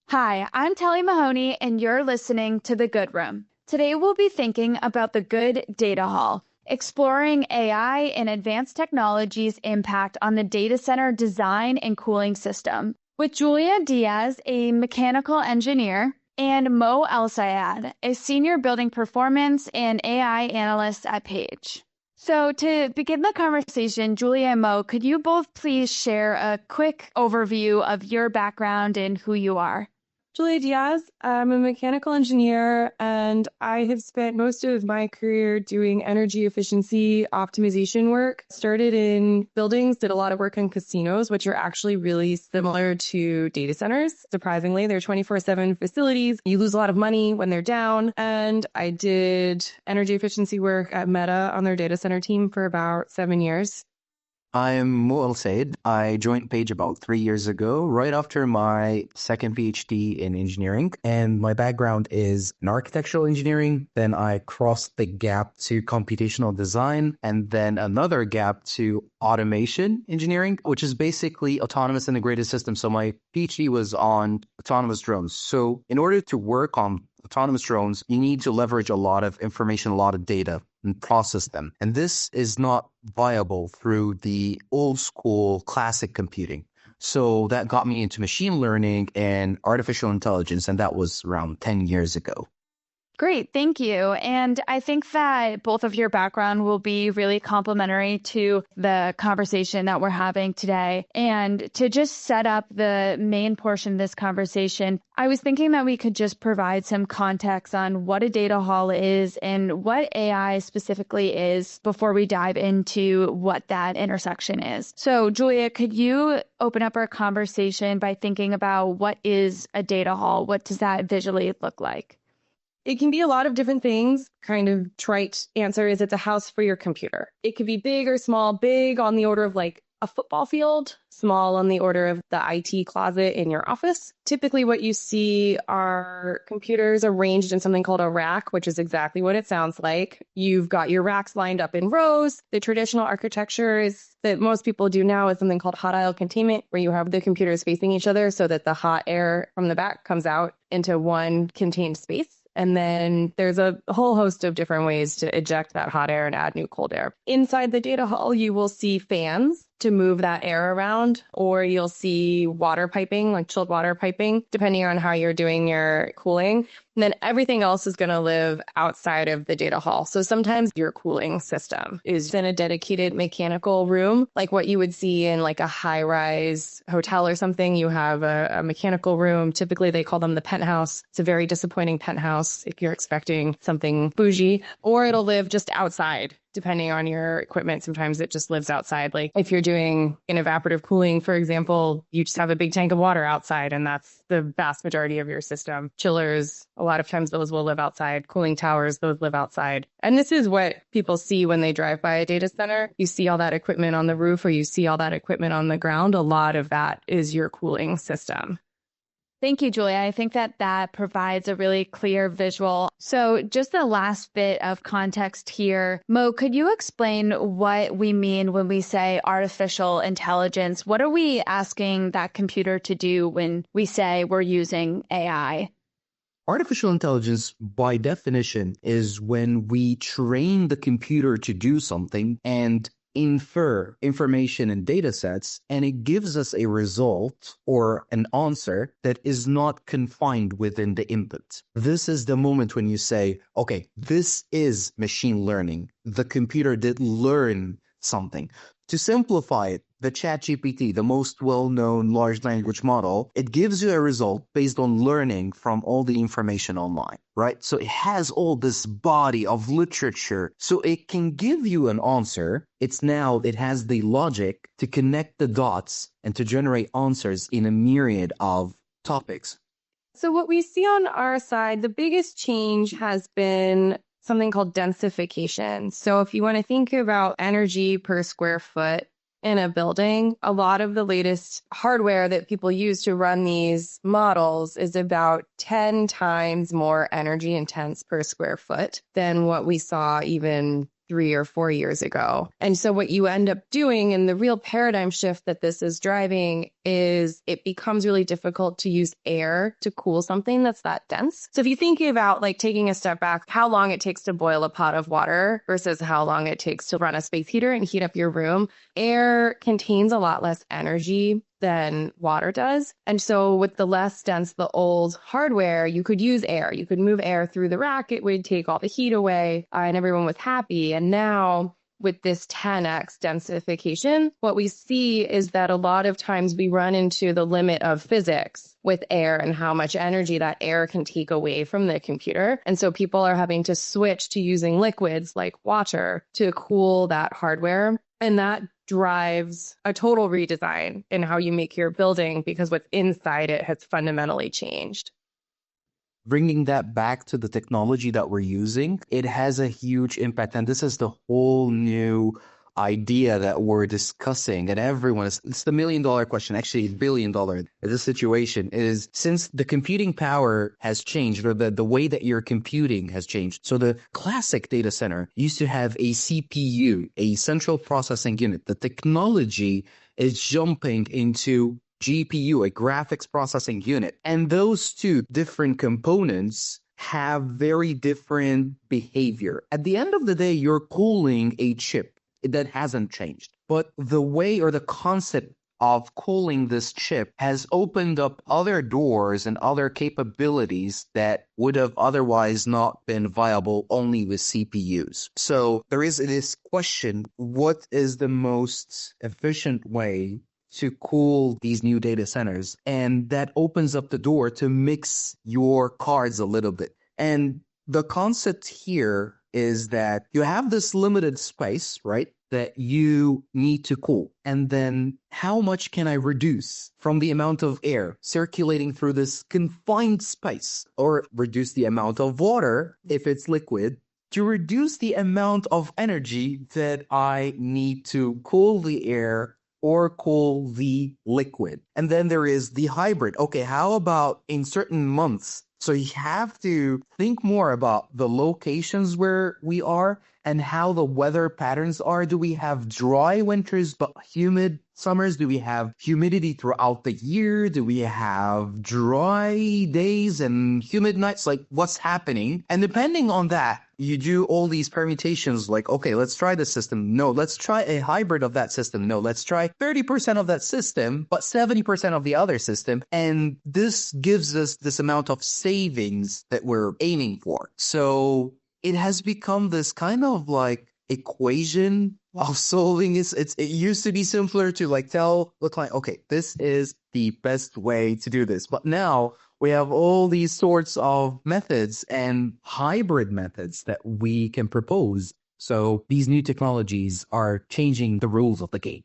Hi, I'm Telly Mahoney, and you're listening to The Good Room. Today, we'll be thinking about the good data hall, exploring AI and advanced technologies' impact on the data center design and cooling system, with Julia Diaz, a mechanical engineer, and Mo Elsayed, a senior building performance and AI analyst at Page. So, to begin the conversation, Julia and Mo, could you both please share a quick overview of your background and who you are? Julia Diaz. I'm a mechanical engineer, and I have spent most of my career doing energy efficiency optimization work. Started in buildings, did a lot of work in casinos, which are actually really similar to data centers. Surprisingly, they're 24/7 facilities. You lose a lot of money when they're down. And I did energy efficiency work at Meta on their data center team for about 7 years. I'm Mo Elsayed. I joined Page about 3 years ago, right after my second PhD in engineering. And my background is in architectural engineering. Then I crossed the gap to computational design, and then another gap to automation engineering, which is basically autonomous integrated systems. So my PhD was on autonomous drones. So in order to work on autonomous drones, you need to leverage a lot of information, a lot of data, and process them. And this is not viable through the old school classic computing. So that got me into machine learning and artificial intelligence, and that was around 10 years ago. Great, thank you. And I think that both of your background will be really complementary to the conversation that we're having today. And to just set up the main portion of this conversation, I was thinking that we could just provide some context on what a data hall is and what AI specifically is before we dive into what that intersection is. So, Julia, could you open up our conversation by thinking about what is a data hall? What does that visually look like? It can be a lot of different things. Kind of trite answer is it's a house for your computer. It could be big or small, big on the order of like a football field, small on the order of the IT closet in your office. Typically what you see are computers arranged in something called a rack, which is exactly what it sounds like. You've got your racks lined up in rows. The traditional architecture is that most people do now is something called hot aisle containment, where you have the computers facing each other so that the hot air from the back comes out into one contained space. And then there's a whole host of different ways to eject that hot air and add new cold air. Inside the data hall, you will see fans to move that air around, or you'll see water piping, like chilled water piping, depending on how you're doing your cooling. And then everything else is going to live outside of the data hall. So sometimes your cooling system is in a dedicated mechanical room, like what you would see in like a high-rise hotel or something. You have a mechanical room. Typically, they call them the penthouse. It's a very disappointing penthouse if you're expecting something bougie, or it'll live just outside. Depending on your equipment, sometimes it just lives outside. Like if you're doing an evaporative cooling, for example, you just have a big tank of water outside, and that's the vast majority of your system. Chillers, a lot of times those will live outside. Cooling towers, those live outside. And this is what people see when they drive by a data center. You see all that equipment on the roof, or you see all that equipment on the ground. A lot of that is your cooling system. Thank you, Julia. I think that provides a really clear visual. So just the last bit of context here. Mo, could you explain what we mean when we say artificial intelligence? What are we asking that computer to do when we say we're using AI? Artificial intelligence, by definition, is when we train the computer to do something and infer information and data sets, and it gives us a result or an answer that is not confined within the input. This is the moment when you say, okay, this is machine learning. The computer did learn something. To simplify it, the ChatGPT, the most well-known large language model, it gives you a result based on learning from all the information online, right? So it has all this body of literature, so it can give you an answer. It has the logic to connect the dots and to generate answers in a myriad of topics. So what we see on our side, the biggest change has been something called densification. So if you want to think about energy per square foot in a building, a lot of the latest hardware that people use to run these models is about 10 times more energy intense per square foot than what we saw even 3 or 4 years ago. And so what you end up doing, and the real paradigm shift that this is driving, is it becomes really difficult to use air to cool something that's that dense. So if you think about like taking a step back, how long it takes to boil a pot of water versus how long it takes to run a space heater and heat up your room, air contains a lot less energy than water does. And so with the less dense, the old hardware, you could use air. You could move air through the rack. It would take all the heat away, and everyone was happy. And now with this 10x densification, what we see is that a lot of times we run into the limit of physics with air and how much energy that air can take away from the computer. And so people are having to switch to using liquids like water to cool that hardware. And that drives a total redesign in how you make your building because what's inside it has fundamentally changed. Bringing that back to the technology that we're using, it has a huge impact. And this is the whole new idea that we're discussing. And it's the $1 million question, actually $1 billion. The situation is, since the computing power has changed, or the way that you're computing has changed. So the classic data center used to have a CPU, a central processing unit. The technology is jumping into GPU, a graphics processing unit. And those two different components have very different behavior. At the end of the day, you're cooling a chip. That hasn't changed. But the way or the concept of cooling this chip has opened up other doors and other capabilities that would have otherwise not been viable only with CPUs. So there is this question, what is the most efficient way to cool these new data centers? And that opens up the door to mix your cards a little bit. And the concept here is that you have this limited space, right, that you need to cool. And then how much can I reduce from the amount of air circulating through this confined space, or reduce the amount of water if it's liquid, to reduce the amount of energy that I need to cool the air or cool the liquid. And then there is the hybrid. Okay, how about in certain months? So you have to think more about the locations where we are and how the weather patterns are. Do we have dry winters but humid summers? Do we have humidity throughout the year? Do we have dry days and humid nights? Like, what's happening? And depending on that, you do all these permutations like, okay, let's try this system. No, let's try a hybrid of that system. No, let's try 30% of that system, but 70% of the other system. And this gives us this amount of savings that we're aiming for. So it has become this kind of like equation of solving. It used to be simpler to like tell the client, okay, this is the best way to do this. But now we have all these sorts of methods and hybrid methods that we can propose. So these new technologies are changing the rules of the game.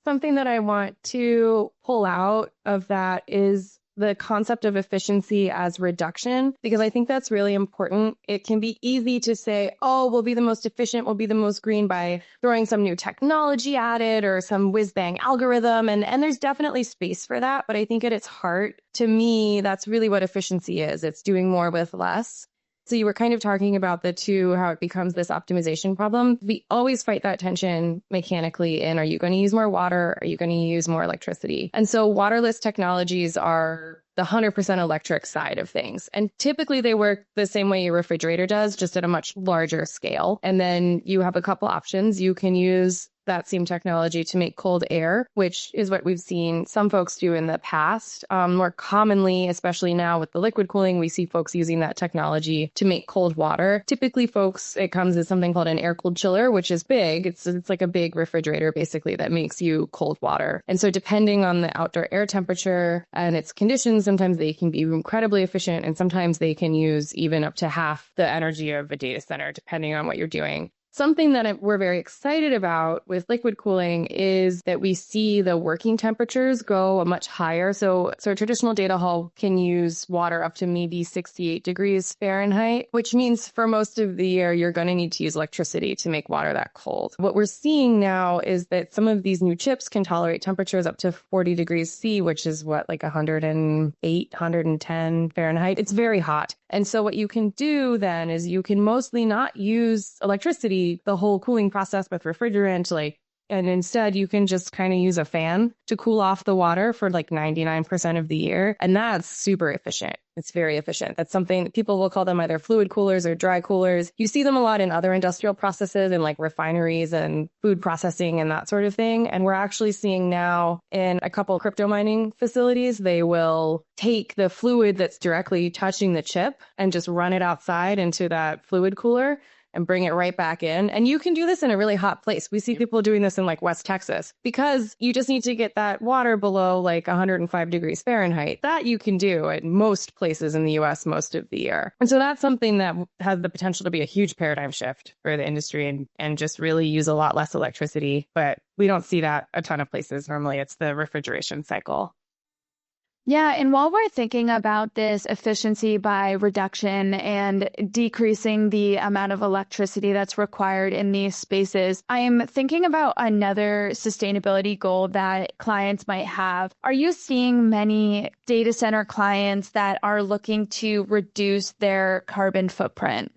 Something that I want to pull out of that is the concept of efficiency as reduction, because I think that's really important. It can be easy to say, oh, we'll be the most efficient, we'll be the most green by throwing some new technology at it or some whiz-bang algorithm. And there's definitely space for that. But I think at its heart, to me, that's really what efficiency is. It's doing more with less. So you were kind of talking about the two, how it becomes this optimization problem. We always fight that tension mechanically in, are you going to use more water? Are you going to use more electricity? And so waterless technologies are the 100% electric side of things. And typically they work the same way your refrigerator does, just at a much larger scale. And then you have a couple options. You can use that same technology to make cold air, which is what we've seen some folks do in the past. More commonly, especially now with the liquid cooling, we see folks using that technology to make cold water. Typically, it comes as something called an air-cooled chiller, which is big. It's like a big refrigerator, basically, that makes you cold water. And so depending on the outdoor air temperature and its conditions, sometimes they can be incredibly efficient, and sometimes they can use even up to half the energy of a data center, depending on what you're doing. Something that we're very excited about with liquid cooling is that we see the working temperatures go much higher. So a traditional data hall can use water up to maybe 68 degrees Fahrenheit, which means for most of the year, you're going to need to use electricity to make water that cold. What we're seeing now is that some of these new chips can tolerate temperatures up to 40 degrees C, which is like 108, 110 Fahrenheit. It's very hot. And so what you can do then is you can mostly not use electricity, the whole cooling process with refrigerant, and instead you can just kind of use a fan to cool off the water for like 99% of the year. And that's super efficient. It's very efficient. That's something people will call them either fluid coolers or dry coolers. You see them a lot in other industrial processes and like refineries and food processing and that sort of thing. And we're actually seeing now in a couple of crypto mining facilities, they will take the fluid that's directly touching the chip and just run it outside into that fluid cooler and bring it right back in. And you can do this in a really hot place. We see people doing this in like West Texas because you just need to get that water below like 105 degrees Fahrenheit. That you can do at most places in the US most of the year. And so that's something that has the potential to be a huge paradigm shift for the industry and just really use a lot less electricity. But we don't see that a ton of places. Normally it's the refrigeration cycle. Yeah, and while we're thinking about this efficiency by reduction and decreasing the amount of electricity that's required in these spaces, I am thinking about another sustainability goal that clients might have. Are you seeing many data center clients that are looking to reduce their carbon footprint?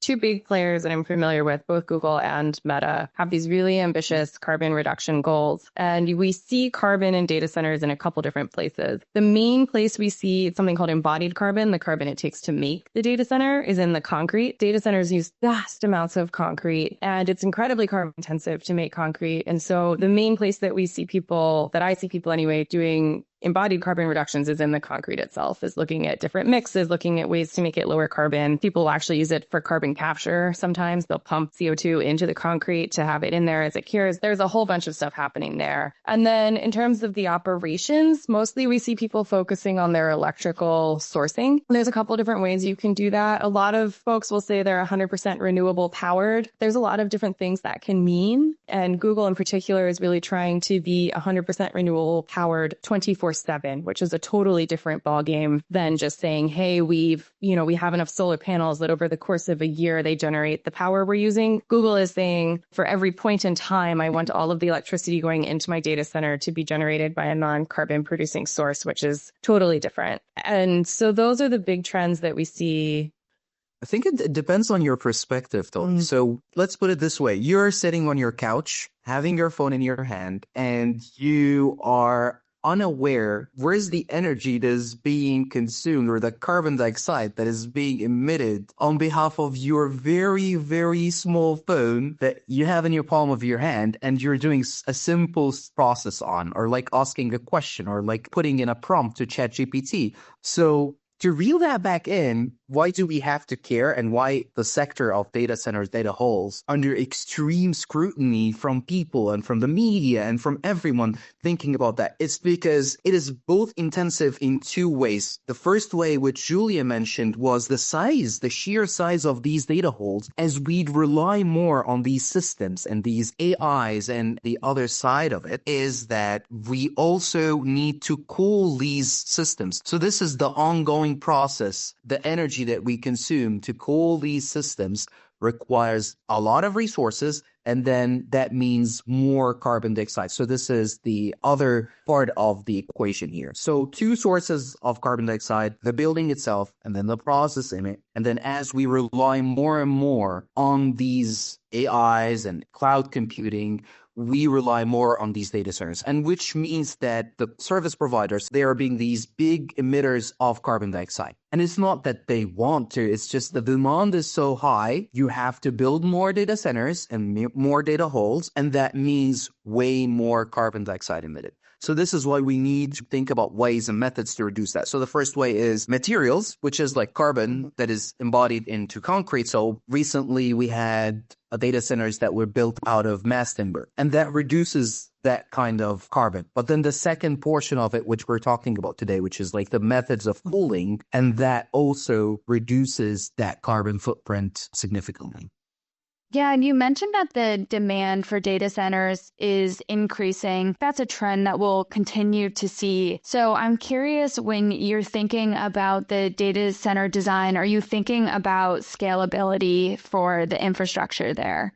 Two big players that I'm familiar with, both Google and Meta, have these really ambitious carbon reduction goals. And we see carbon in data centers in a couple different places. The main place we see something called embodied carbon, the carbon it takes to make the data center, is in the concrete. Data centers use vast amounts of concrete, and it's incredibly carbon intensive to make concrete. And so the main place that I see people anyway, doing embodied carbon reductions is in the concrete itself, is looking at different mixes, looking at ways to make it lower carbon. People will actually use it for carbon capture. Sometimes they'll pump CO2 into the concrete to have it in there as it cures. There's a whole bunch of stuff happening there. And then in terms of the operations, mostly we see people focusing on their electrical sourcing. There's a couple different ways you can do that. A lot of folks will say they're 100% renewable powered. There's a lot of different things that can mean. And Google in particular is really trying to be 100% renewable powered 24/7, which is a totally different ballgame than just saying, hey, we have enough solar panels that over the course of a year, they generate the power we're using. Google is saying for every point in time, I want all of the electricity going into my data center to be generated by a non-carbon producing source, which is totally different. And so those are the big trends that we see. I think it depends on your perspective, though. So let's put it this way. You're sitting on your couch, having your phone in your hand, and you are unaware where's the energy that is being consumed or the carbon dioxide that is being emitted on behalf of your very, very small phone that you have in your palm of your hand, and you're doing a simple process on, or like asking a question, or like putting in a prompt to ChatGPT. So to reel that back in, why do we have to care, and why the sector of data centers, data halls, under extreme scrutiny from people and from the media and from everyone thinking about that? It's because it is both intensive in two ways. The first way, which Julia mentioned, was the sheer size of these data halls. As we rely more on these systems and these AIs, and the other side of it is that we also need to cool these systems. So this is the ongoing process. The energy that we consume to cool these systems requires a lot of resources, and then that means more carbon dioxide. So this is the other part of the equation here. So two sources of carbon dioxide: the building itself and then the process in it. And then as we rely more and more on these AIs and cloud computing, we rely more on these data centers, and which means that the service providers, they are being these big emitters of carbon dioxide. And it's not that they want to, it's just the demand is so high, you have to build more data centers and more data halls, and that means way more carbon dioxide emitted. So this is why we need to think about ways and methods to reduce that. So the first way is materials, which is like carbon that is embodied into concrete. So recently we had data centers that were built out of mass timber, and that reduces that kind of carbon. But then the second portion of it, which we're talking about today, which is like the methods of cooling, and that also reduces that carbon footprint significantly. Yeah, and you mentioned that the demand for data centers is increasing. That's a trend that we'll continue to see. So I'm curious, when you're thinking about the data center design, are you thinking about scalability for the infrastructure there?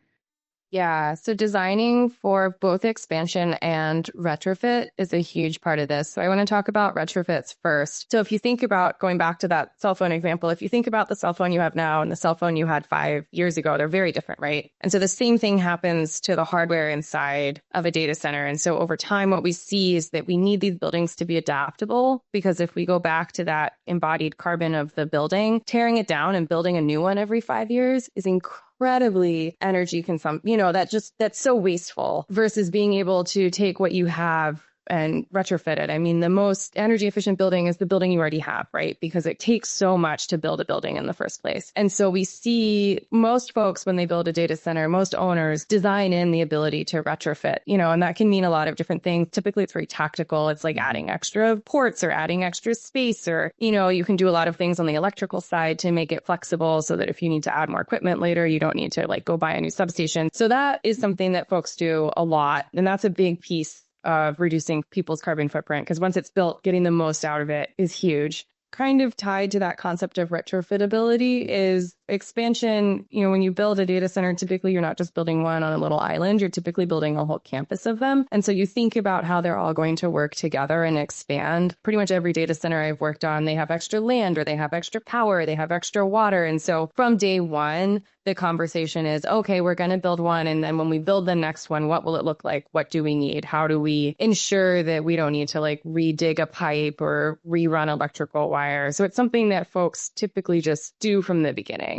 Yeah, so designing for both expansion and retrofit is a huge part of this. So I want to talk about retrofits first. So if you think about going back to that cell phone example, if you think about the cell phone you have now and the cell phone you had 5 years ago, they're very different, right? And so the same thing happens to the hardware inside of a data center. And so over time, what we see is that we need these buildings to be adaptable, because if we go back to that embodied carbon of the building, tearing it down and building a new one every 5 years is incredibly energy consumptive. That's so wasteful versus being able to take what you have and retrofit it. I mean, the most energy efficient building is the building you already have, right? Because it takes so much to build a building in the first place. And so we see most folks, when they build a data center, most owners design in the ability to retrofit, and that can mean a lot of different things. Typically, it's very tactical. It's like adding extra ports or adding extra space, or, you can do a lot of things on the electrical side to make it flexible so that if you need to add more equipment later, you don't need to like go buy a new substation. So that is something that folks do a lot. And that's a big piece of reducing people's carbon footprint, because once it's built, getting the most out of it is huge. Kind of tied to that concept of retrofitability is expansion. When you build a data center, typically you're not just building one on a little island, you're typically building a whole campus of them. And so you think about how they're all going to work together and expand. Pretty much every data center I've worked on, they have extra land, or they have extra power, they have extra water. And so from day one, the conversation is, okay, we're going to build one. And then when we build the next one, what will it look like? What do we need? How do we ensure that we don't need to like redig a pipe or rerun electrical wire? So it's something that folks typically just do from the beginning.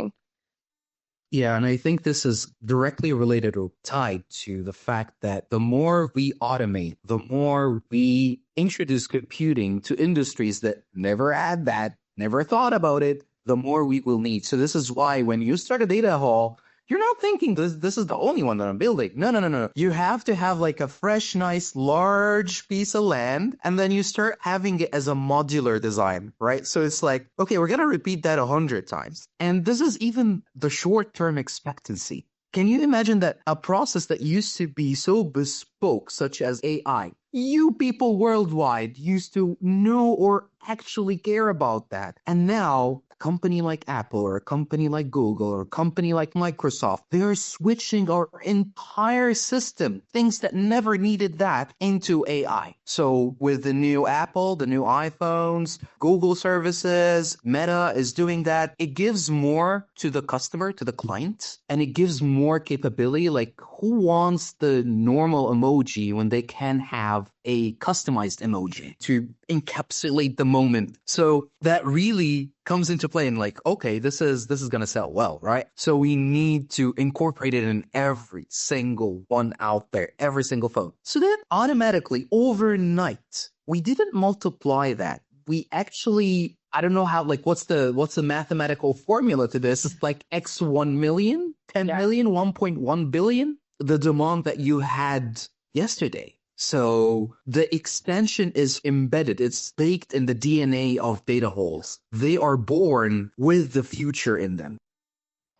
Yeah, and I think this is directly related or tied to the fact that the more we automate, the more we introduce computing to industries that never had that, never thought about it, the more we will need. So this is why when you start a data hall, you're not thinking this is the only one that I'm building. No. You have to have like a fresh, nice, large piece of land, and then you start having it as a modular design, right? So it's like, okay, we're going to repeat that 100 times. And this is even the short-term expectancy. Can you imagine that a process that used to be so bespoke, such as AI, you people worldwide used to know or actually care about that. And now a company like Apple or a company like Google or a company like Microsoft, they're switching our entire system, things that never needed that, into AI. So with the new Apple, the new iPhones, Google services, Meta is doing that. It gives more to the customer, to the client, and it gives more capability. Like, who wants the normal emoji when they can have a customized emoji to encapsulate the moment? So that really comes into play and like, okay, this is going to sell well, right? So we need to incorporate it in every single one out there, every single phone. So that automatically overnight, we didn't multiply that. We actually, I don't know how, like, what's the mathematical formula to this? It's like X 1 million, 10 million, 1.1 billion, the demand that you had yesterday. So the extension is embedded. It's baked in the DNA of data halls. They are born with the future in them.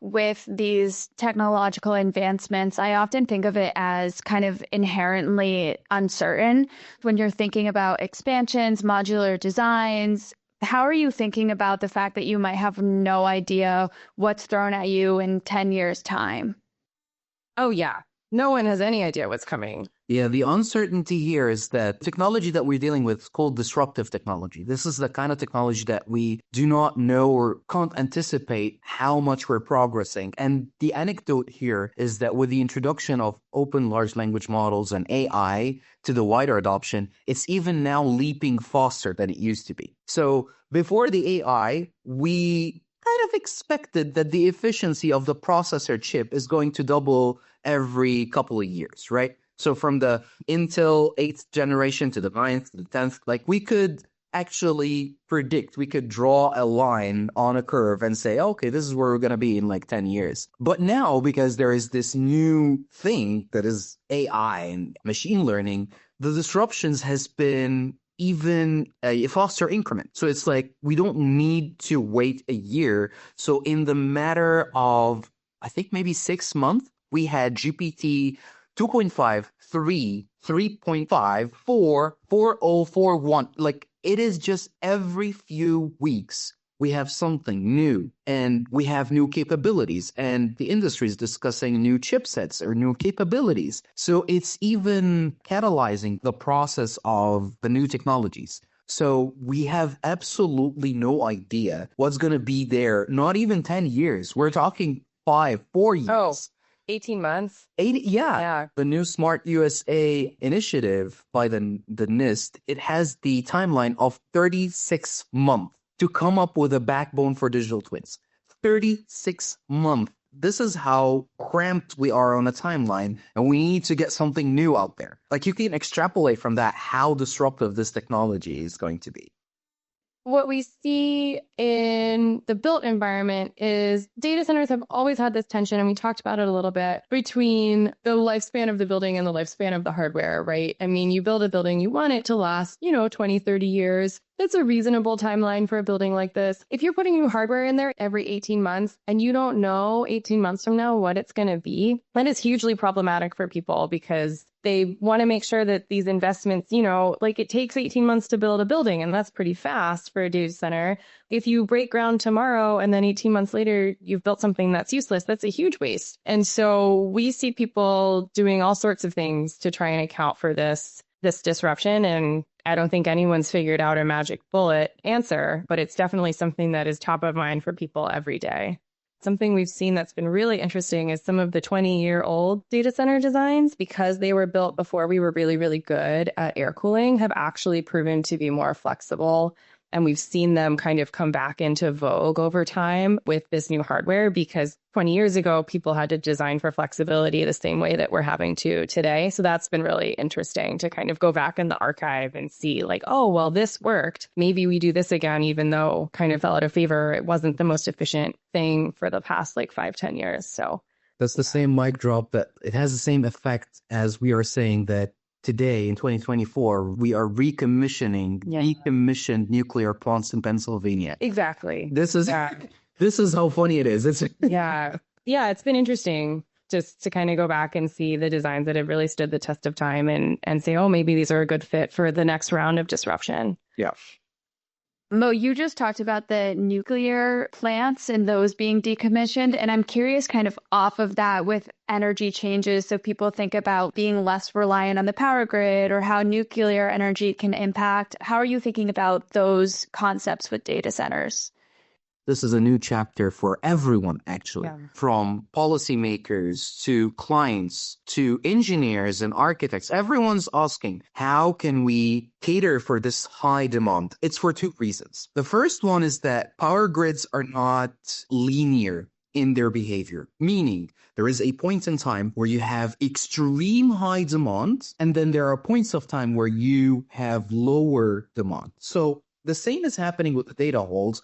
With these technological advancements, I often think of it as kind of inherently uncertain. When you're thinking about expansions, modular designs, how are you thinking about the fact that you might have no idea what's thrown at you in 10 years' time? Oh, yeah. No one has any idea what's coming. Yeah, the uncertainty here is that technology that we're dealing with is called disruptive technology. This is the kind of technology that we do not know or can't anticipate how much we're progressing. And the anecdote here is that with the introduction of open large language models and AI to the wider adoption, it's even now leaping faster than it used to be. So before the AI, we kind of expected that the efficiency of the processor chip is going to double every couple of years, right? So from the Intel 8th generation to the 9th to the 10th, like we could actually predict, we could draw a line on a curve and say, okay, this is where we're going to be in like 10 years. But now, because there is this new thing that is AI and machine learning, the disruptions has been even a faster increment. So it's like we don't need to wait a year. So in the matter of, I think maybe 6 months, we had GPT 2.5, 3, 3.5, 4, 4.0, 4.1. Like it is just every few weeks we have something new and we have new capabilities, and the industry is discussing new chipsets or new capabilities. So it's even catalyzing the process of the new technologies. So we have absolutely no idea what's going to be there, not even 10 years. We're talking 5, 4 years. Oh, 18 months. 80, yeah. Yeah. The new Smart USA initiative by the NIST, it has the timeline of 36 months to come up with a backbone for digital twins. 36 months. This is how cramped we are on a timeline, and we need to get something new out there. Like, you can extrapolate from that how disruptive this technology is going to be. What we see in the built environment is data centers have always had this tension, and we talked about it a little bit, between the lifespan of the building and the lifespan of the hardware, right? I mean, you build a building, you want it to last, 20, 30 years. That's a reasonable timeline for a building like this. If you're putting new hardware in there every 18 months and you don't know 18 months from now what it's going to be, that is hugely problematic for people, because they want to make sure that these investments, like, it takes 18 months to build a building, and that's pretty fast for a data center. If you break ground tomorrow and then 18 months later you've built something that's useless, that's a huge waste. And so we see people doing all sorts of things to try and account for this disruption. And I don't think anyone's figured out a magic bullet answer, but it's definitely something that is top of mind for people every day. Something we've seen that's been really interesting is some of the 20-year-old data center designs, because they were built before we were really, really good at air cooling, have actually proven to be more flexible. And we've seen them kind of come back into vogue over time with this new hardware, because 20 years ago, people had to design for flexibility the same way that we're having to today. So that's been really interesting to kind of go back in the archive and see, like, oh, well, this worked. Maybe we do this again, even though kind of fell out of favor. It wasn't the most efficient thing for the past 5-10 years. So that's the same mic drop, that it has the same effect as we are saying that today in 2024, we are recommissioned nuclear plants in Pennsylvania. Exactly. This is how funny it is. Yeah, it's been interesting just to kind of go back and see the designs that have really stood the test of time, and say, oh, maybe these are a good fit for the next round of disruption. Yeah. Mo, you just talked about the nuclear plants and those being decommissioned. And I'm curious, kind of off of that, with energy changes. So people think about being less reliant on the power grid, or how nuclear energy can impact. How are you thinking about those concepts with data centers? This is a new chapter for everyone, actually, from policymakers to clients to engineers and architects. Everyone's asking, how can we cater for this high demand? It's for two reasons. The first one is that power grids are not linear in their behavior, meaning there is a point in time where you have extreme high demand, and then there are points of time where you have lower demand. So the same is happening with the data halls,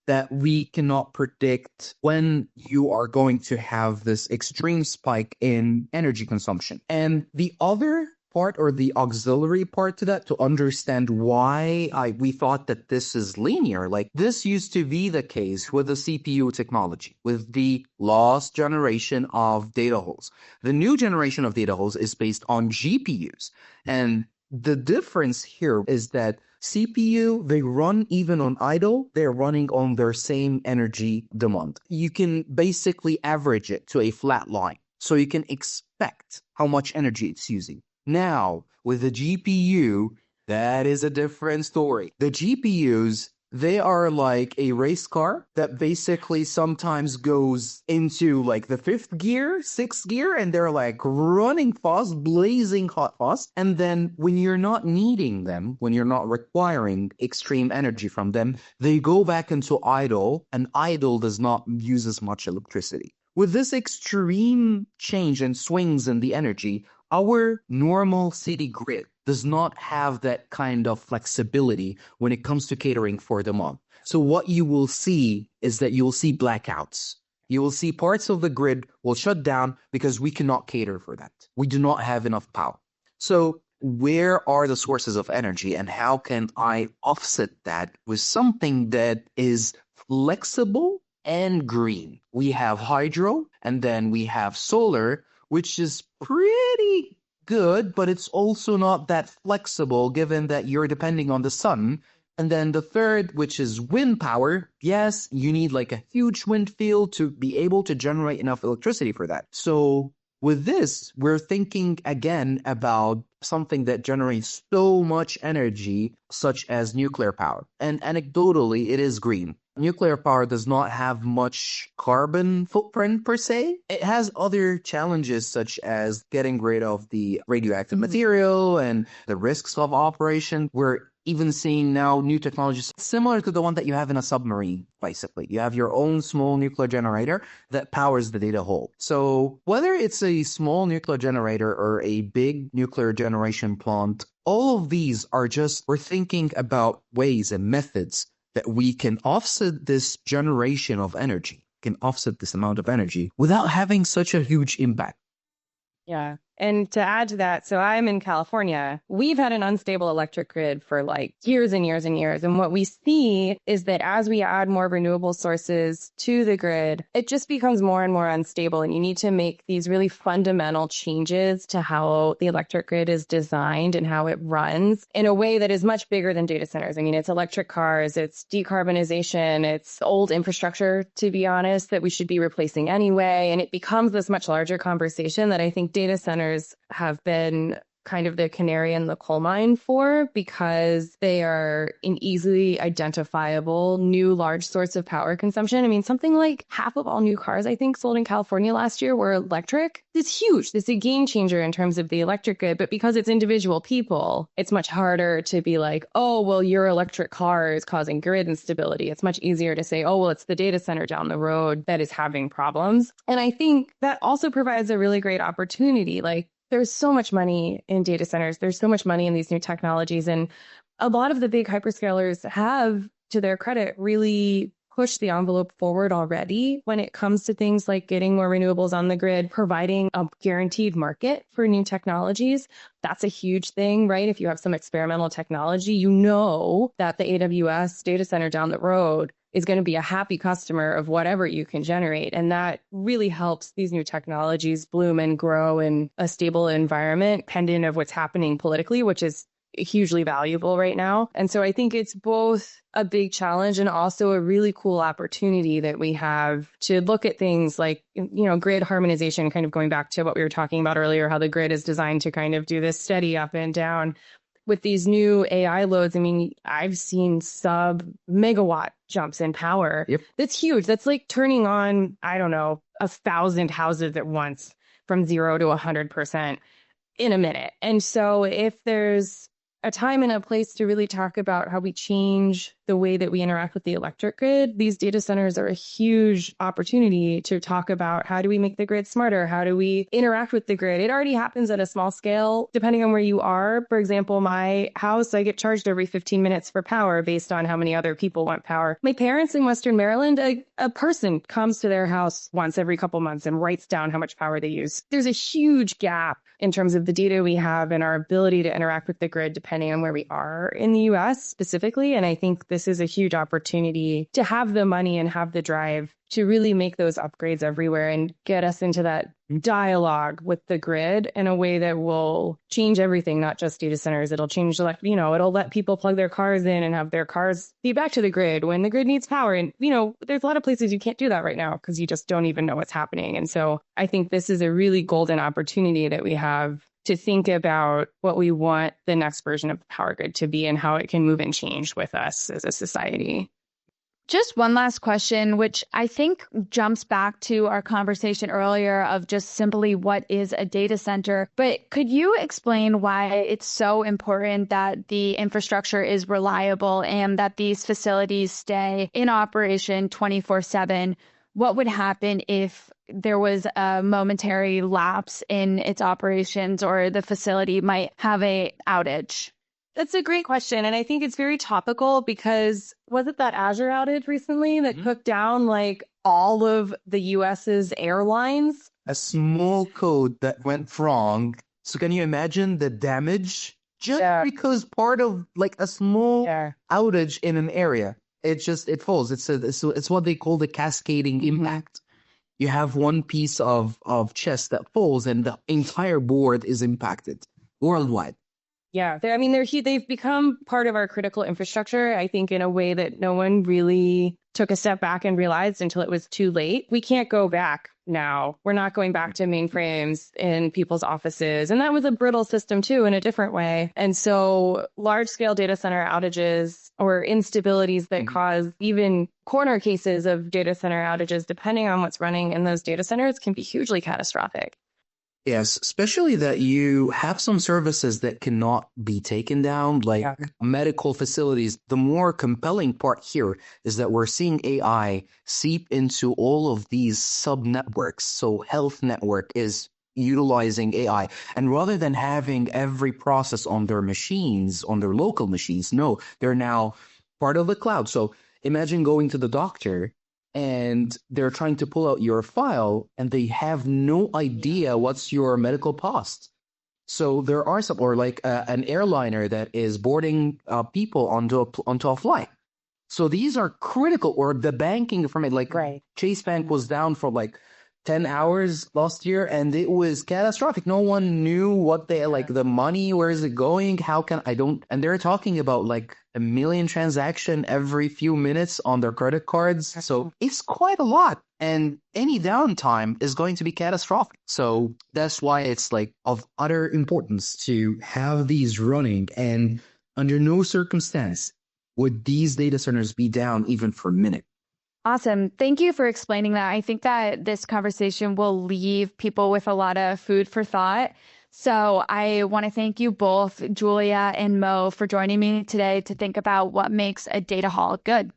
that we cannot predict when you are going to have this extreme spike in energy consumption. And the other part, or the auxiliary part to that, to understand why we thought that this is linear, like this used to be the case with the CPU technology, with the last generation of data halls. The new generation of data halls is based on GPUs. And the difference here is that CPU, they run even on idle, they're running on their same energy demand. You can basically average it to a flat line, so you can expect how much energy it's using. Now, with the GPU, that is a different story. The GPUs, they are like a race car that basically sometimes goes into the 5th gear, 6th gear, and they're running fast, blazing hot fast. And then when you're not needing them, when you're not requiring extreme energy from them, they go back into idle, and idle does not use as much electricity. With this extreme change and swings in the energy, our normal city grid does not have that kind of flexibility when it comes to catering for demand. So what you will see is that you will see blackouts. You will see parts of the grid will shut down because we cannot cater for that. We do not have enough power. So where are the sources of energy, and how can I offset that with something that is flexible and green? We have hydro, and then we have solar, which is pretty good, but it's also not that flexible, given that you're depending on the sun. And then the third, which is wind power. Yes, you need like a huge wind field to be able to generate enough electricity for that. So with this, we're thinking again about something that generates so much energy, such as nuclear power. And anecdotally, it is green. Nuclear power does not have much carbon footprint per se. It has other challenges such as getting rid of the radioactive material and the risks of operation. We're even seeing now new technologies similar to the one that you have in a submarine, basically. You have your own small nuclear generator that powers the data hole. So whether it's a small nuclear generator or a big nuclear generation plant, all of these are just, we're thinking about ways and methods that we can offset this generation of energy, can offset this amount of energy without having such a huge impact. Yeah. And to add to that, so I'm in California. We've had an unstable electric grid for like years and years and years. And what we see is that as we add more renewable sources to the grid, it just becomes more and more unstable. And you need to make these really fundamental changes to how the electric grid is designed and how it runs in a way that is much bigger than data centers. I mean, it's electric cars, it's decarbonization, it's old infrastructure, to be honest, that we should be replacing anyway. And it becomes this much larger conversation that I think data centers have been kind of the canary in the coal mine for, because they are an easily identifiable new large source of power consumption. I mean, something like half of all new cars, I think, sold in California last year were electric. It's huge. It's a game changer in terms of the electric grid, but because it's individual people, it's much harder to be like, oh, well, your electric car is causing grid instability. It's much easier to say, oh, well, it's the data center down the road that is having problems. And I think that also provides a really great opportunity. Like, there's so much money in data centers. There's so much money in these new technologies. And a lot of the big hyperscalers have, to their credit, really pushed the envelope forward already when it comes to things like getting more renewables on the grid, providing a guaranteed market for new technologies. That's a huge thing, right? If you have some experimental technology, you know that the AWS data center down the road is going to be a happy customer of whatever you can generate. And that really helps these new technologies bloom and grow in a stable environment, pendant of what's happening politically, which is hugely valuable right now. And so I think it's both a big challenge and also a really cool opportunity that we have to look at things like, you know, grid harmonization, kind of going back to what we were talking about earlier, how the grid is designed to kind of do this steady up and down. With these new AI loads, I mean, I've seen sub-megawatt jumps in power. Yep. That's huge. That's like turning on, I don't know, 1,000 houses at once from 0 to 100% in a minute. And so if there's a time and a place to really talk about how we change the way that we interact with the electric grid, these data centers are a huge opportunity to talk about how do we make the grid smarter? How do we interact with the grid? It already happens at a small scale, depending on where you are. For example, my house, I get charged every 15 minutes for power based on how many other people want power. My parents in Western Maryland, a person comes to their house once every couple months and writes down how much power they use. There's a huge gap in terms of the data we have and our ability to interact with the grid depending on where we are in the US specifically. And I think this is a huge opportunity to have the money and have the drive to really make those upgrades everywhere and get us into that dialogue with the grid in a way that will change everything, not just data centers. It'll change, you know, it'll let people plug their cars in and have their cars feed back to the grid when the grid needs power. And, you know, there's a lot of places you can't do that right now because you just don't even know what's happening. And so I think this is a really golden opportunity that we have to think about what we want the next version of the power grid to be and how it can move and change with us as a society. Just one last question, which I think jumps back to our conversation earlier of just simply what is a data center. But could you explain why it's so important that the infrastructure is reliable and that these facilities stay in operation 24/7? What would happen if there was a momentary lapse in its operations or the facility might have an outage? That's a great question. And I think it's very topical because was it that Azure outage recently that took down like all of the US's airlines? A small code that went wrong. So can you imagine the damage just because part of like a small outage in an area? It falls. It's what they call the cascading impact. You have one piece of chess that falls and the entire board is impacted worldwide. Yeah, they've become part of our critical infrastructure, I think, in a way that no one really took a step back and realized until it was too late. We can't go back now. We're not going back to mainframes in people's offices. And that was a brittle system too, in a different way. And so large scale data center outages or instabilities that cause even corner cases of data center outages, depending on what's running in those data centers, can be hugely catastrophic. Yes, especially that you have some services that cannot be taken down, like medical facilities. The more compelling part here is that we're seeing AI seep into all of these sub networks. So health network is utilizing AI. And rather than having every process on their machines, on their local machines, no, they're now part of the cloud. So imagine going to the doctor and they're trying to pull out your file and they have no idea what's your medical past. So there are some, or like an airliner that is boarding people onto a flight. So these are critical, or the banking from it, like Chase Bank was down for like 10 hours last year and it was catastrophic. No one knew what they like the money, where is it going? How can I don't, and they're talking about like 1 million transaction every few minutes on their credit cards. So it's quite a lot. And any downtime is going to be catastrophic. So that's why it's like of utter importance to have these running, and under no circumstance would these data centers be down even for a minute. Awesome. Thank you for explaining that. I think that this conversation will leave people with a lot of food for thought. So I want to thank you both, Julia and Mo, for joining me today to think about what makes a data hall good.